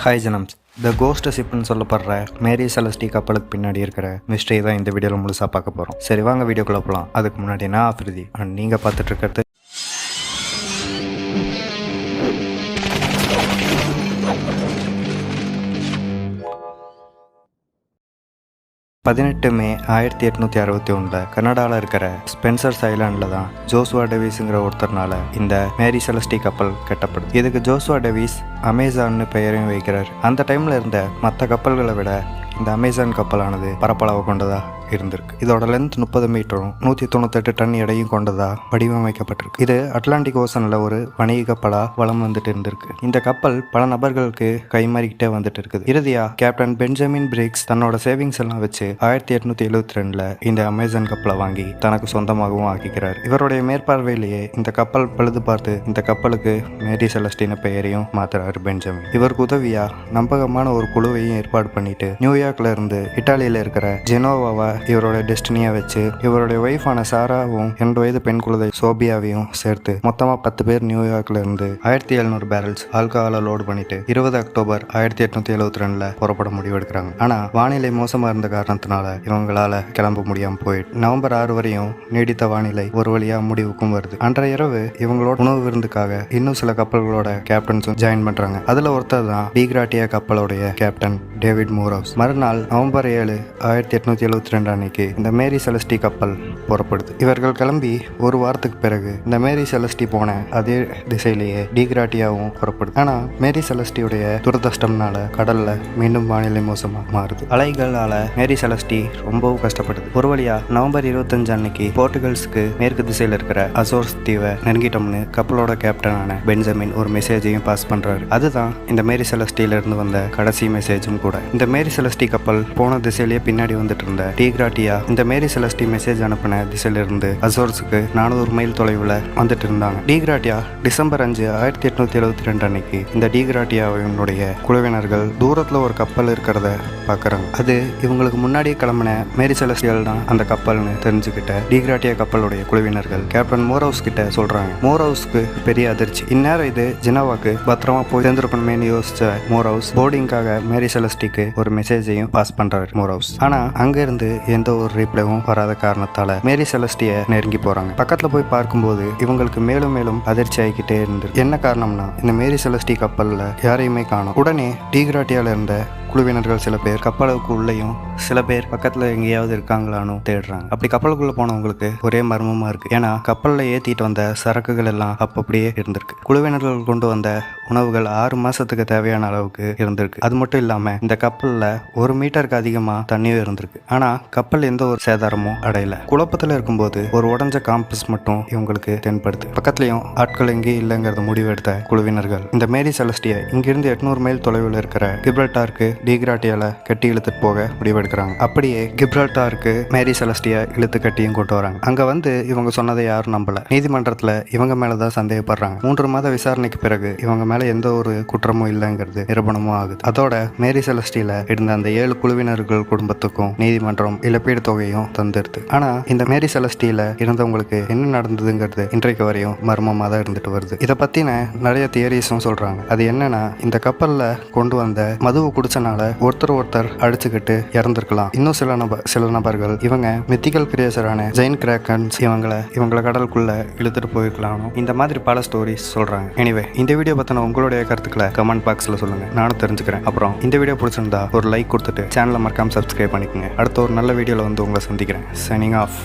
Hi ஜனம்ஸ். த cost ஷிப்னு சொல்லப்படுற மேரி செலஸ்டி கப்பலுக்கு பின்னாடி இருக்கிற மிஸ்ட்ரி தான் இந்த வீடியோவில் முழுசாக பார்க்க போகிறோம். சரி வாங்க வீடியோக்குள்ளே போகலாம். அதுக்கு முன்னாடி நான் ஆஃப்ரிதி அண்ட் நீங்கள் பார்த்துட்டு இருக்கிறது 18 மே 1861 கனடாவில் இருக்கிற ஸ்பென்சர்ஸ் ஐலாண்டில் தான் ஜோசுவா டேவிஸ்ங்கிற ஒருத்தர்னால இந்த மேரி செலஸ்டி கப்பல் கட்டப்படுது. இதுக்கு ஜோசுவா டேவிஸ் அமேசான்னு பெயரையும் வைக்கிறார். அந்த டைமில் இருந்த மற்ற கப்பல்களை விட இந்த அமேசான் கப்பலானது பரப்பளவு கொண்டதா இருந்திருக்கு. இதோட லென்த் 30 மீட்டரும் 198 டன் எடையும் கொண்டதா வடிவமைக்கப்பட்டிருக்கு. இது அட்லாண்டிக் ஓசன்ல ஒரு வணிக கப்பலா வலம் வந்துட்டு இருந்திருக்கு. இந்த கப்பல் பல நபர்களுக்கு கைமாறிக்கிட்டே வந்துட்டு இருக்குது. இறுதியா கேப்டன் பெஞ்சமின் பிரிக்ஸ் தன்னோட சேவிங்ஸ் எல்லாம் வச்சு 1872 இந்த அமேசான் கப்பலை வாங்கி தனக்கு சொந்தமாகவும் ஆக்கிக்கிறார். இவருடைய மேற்பார்வையிலேயே இந்த கப்பல் பழுது பார்த்து இந்த கப்பலுக்கு மேரி செலஸ்டின பெயரையும் மாத்துறாரு பெஞ்சமின். இவருக்கு உதவியா நம்பகமான ஒரு குழுவையும் ஏற்பாடு பண்ணிட்டு நியூயார்க்ல இருந்து இட்டாலியில இருக்கிற ஜெனோவாவை இவரோட டெஸ்டினியா வச்சு இவருடைய ஒய்ஃபான சாராவும் 2 வயது பெண் குழந்தை சோபியாவையும் சேர்த்து மொத்தமா 10 பேர் நியூயார்க்ல இருந்து 1700 பேரல்ஸ் ஆல்கஹாலை லோடு பண்ணிட்டு 20 அக்டோபர் 1872 புறப்பட முடிவெடுக்கிறாங்க. ஆனா வானிலை மோசமா இருந்த காரணத்தினால இவங்களால கிளம்ப முடியாம போயிட்டு நவம்பர் 6 வரையும் நீடித்த வானிலை ஒரு வழியா முடிவுக்கும் வருது. அன்றைய இரவு இவங்களோட உணவு விருந்துக்காக இன்னும் சில கப்பல்களோட கேப்டன்ஸும் ஜாயின் பண்றாங்க. அதுல ஒருத்தர் தான் டிகிராட்டியா கப்பலோடைய கேப்டன் டேவிட் மூரோஸ். மறுநாள் நவம்பர் 7 1872 அன்னைக்கு இந்த மேரி செலஸ்டி கப்பல் புறப்படுது. இவர்கள் கிளம்பி ஒரு வாரத்துக்கு பிறகு இந்த மேரி செலஸ்டி போன அதே திசையிலேயே டிகிராட்டியாவும் புறப்படுது. ஆனா மேரி செலஸ்டியுடைய துரதிர்ஷ்டம்னால கடல்ல மீண்டும் வானிலை மோசமா மாறுது. அலைகளால மேரி செலஸ்டி ரொம்பவும் கஷ்டப்படுது. ஒரு வழியா நவம்பர் 25 அன்னைக்கு போர்ட்டுகல்ஸ்க்கு மேற்கு திசையில இருக்கிற அசோர்ஸ் தீவை நெருங்கிட்டோம்னு கப்பலோட கேப்டனான பெஞ்சமின் ஒரு மெசேஜையும் பாஸ் பண்றாரு. அதுதான் இந்த மேரி செலஸ்டியில இருந்து வந்த கடைசி மெசேஜும் கூட. இந்த மேரி செலஸ்டி கப்பல் போன திசையிலேயே பின்னாடி வந்துட்டு இருந்த டிகிராட்டியா இந்த மேரி செலஸ்டி மெசேஜ் அனுப்பின திசையிலிருந்து அசோர்ஸுக்கு 400 மைல் தொலைவில் வந்துட்டு இருந்தாங்க. டிகிராட்டியா டிசம்பர் 5 1872 அன்னைக்கு இந்த டிகிராட்டியாவினுடைய குழுவினர்கள் தூரத்துல ஒரு கப்பல் இருக்கிறத பாக்குறாங்க. அது இவங்களுக்கு முன்னாடியே கிளம்பின மேரி செலஸ்டியல் தான் அந்த கப்பல்னு தெரிஞ்சுக்கிட்ட டிகிராட்டியா கப்பலுடைய குழுவினர்கள் கேப்டன் மோரோஸ் கிட்ட சொல்றாங்க. மோரோஸ்க்கு பெரிய அதிர்ச்சி. இந்நேரம் இது ஜெனோவாக்கு பத்திரமா போய் சேர்ந்திருக்கணுமேனு யோசிச்ச மோரோஸ் போர்டிங்காக மேரி செலஸ்டிக்கு ஒரு மெசேஜையும் பாஸ் பண்றாரு மோரோஸ். ஆனா அங்க இருந்து எந்த ஒரு ரீப்ளேவும் வராத காரணத்தால மேரி செலஸ்டிய நெருங்கி போறாங்க. பக்கத்துல போய் பார்க்கும்போது இவங்களுக்கு மேலும் மேலும் அதிர்ச்சி ஆகிக்கிட்டே இருந்தது. என்ன காரணம்னா இந்த மேரி செலஸ்டி கப்பல்ல யாரையுமே காணும். உடனே டிகிராட்டியால இருந்த குழுவினர்கள் சில பேர் கப்பலுக்கு உள்ளேயும் சில பேர் பக்கத்துல எங்கேயாவது இருக்காங்களான்னு தேடுறாங்க. அப்படி கப்பலுக்குள்ள போனவங்களுக்கு ஒரே மர்மமா இருக்கு. ஏன்னா கப்பல்ல ஏத்திட்டு வந்த சரக்குகள் எல்லாம் அப்படியே இருந்திருக்கு. குழுவினர்கள் கொண்டு வந்த உணவுகள் 6 மாசத்துக்கு தேவையான அளவுக்கு இருந்திருக்கு. அது மட்டும் இல்லாம இந்த கப்பல்ல 1 மீட்டருக்கு அதிகமா தண்ணியும் இருந்திருக்கு. ஆனா கப்பல் எந்த ஒரு சேதாரமும் அடையல. குழப்பத்துல இருக்கும்போது ஒரு உடஞ்ச காம்பஸ் மட்டும் இவங்களுக்கு தென்படுது. பக்கத்துலயும் ஆட்கள் எங்கேயும் இல்லைங்கிறத முடிவெடுத்த குழுவினர்கள் இந்த மேரி செலஸ்டிய இங்கிருந்து 800 மைல் தொலைவில் இருக்கிற கிப்ரல்டாருக்கு டிகிராட்டியால கட்டி இழுத்துட்டு போக முடிவெடுக்கிறாங்க. அப்படியே கிப்ரல்டாருக்கு மேரி செலஸ்டிய இழுத்து கட்டியும் கொண்டு வராங்க. அங்க வந்து இவங்க சொன்னதை யாரும் நம்பல. நீதிமன்றத்துல இவங்க மேலதான் சந்தேகப்படுறாங்க. 3 மாத விசாரணைக்கு பிறகு இவங்க மேல எந்த ஒரு குற்றமும் இல்லைங்கிறது நிரூபணமும் ஆகுது. அதோட மேரி செலஸ்டியில இருந்த அந்த 7 குழுவினர்கள் குடும்பத்துக்கும் நீதிமன்றம் இழப்பீடு தொகையும் தந்துருது. ஆனா இந்த மேரி செலஸ்டியில இருந்தவங்களுக்கு என்ன நடந்ததுங்கிறது இன்றைக்கு வரையும் மர்மமா தான் இருந்துட்டு வருது. இதை பத்தின நிறைய தியரிஸும் சொல்றாங்க. அது என்னன்னா இந்த கப்பல்ல கொண்டு வந்த மதுவை குடிச்சனால ஒருத்தர் அடிச்சுக்கிட்டு இறந்திருக்கலாம். இன்னும் சில நபர்கள் இவங்க மித்திக்கல் கிரியேச்சரான ஜெயின் கிராக்கன்ஸ் இவங்களை கடலுக்குள்ள இழுத்துட்டு போயிருக்கலாம். இந்த மாதிரி பல ஸ்டோரிஸ் சொல்றாங்க. எனிவே இந்த வீடியோ பத்தின உங்களுடைய கருத்துக்களை கமெண்ட் பாக்ஸ்ல சொல்லுங்க, நானும் தெரிஞ்சுக்கிறேன். அப்புறம் இந்த வீடியோ பிடிச்சிருந்தா ஒரு லைக் கொடுத்துட்டு சேனலை மறக்காம சப்ஸ்கிரைப் பண்ணிக்கோங்க. அடுத்த ஒரு நல்ல வீடியோல வந்து உங்களை சந்திக்கிறேன். Signing off.